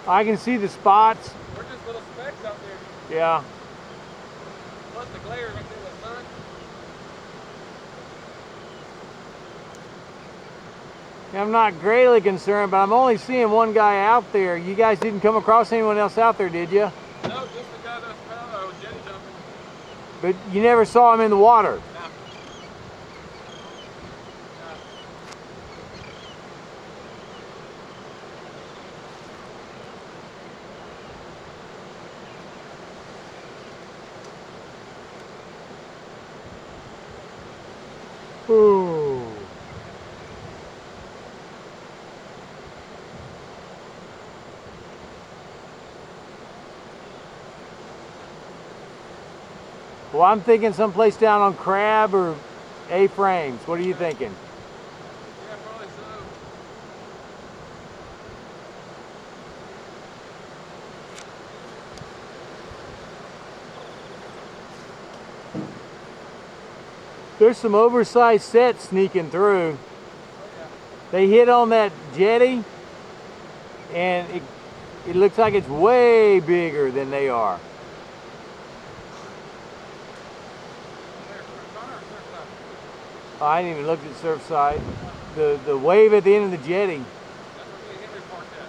I can see the spots. They're just little specks out there. Yeah. Plus the glare right there in the sun. I'm not greatly concerned, but I'm only seeing one guy out there. You guys didn't come across anyone else out there, did you? No, just the guy that was jetty jumping. But you never saw him in the water? No. Ooh. Well, I'm thinking someplace down on Crab or A-frames. What are you thinking? Yeah, probably so. There's some oversized sets sneaking through. Oh, yeah. They hit on that jetty, and it looks like it's way bigger than they are. I didn't even look at Surfside. The wave at the end of the jetty. That's where me and Henry parked at.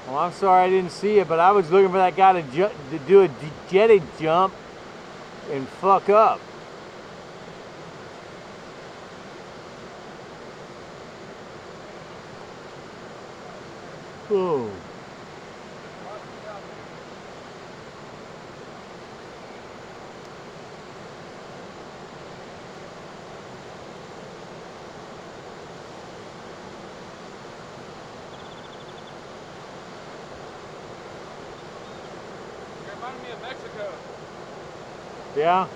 Well, I'm sorry I didn't see it, but I was looking for that guy to do a jetty jump and fuck up. Boom. It reminded me of Mexico. Yeah?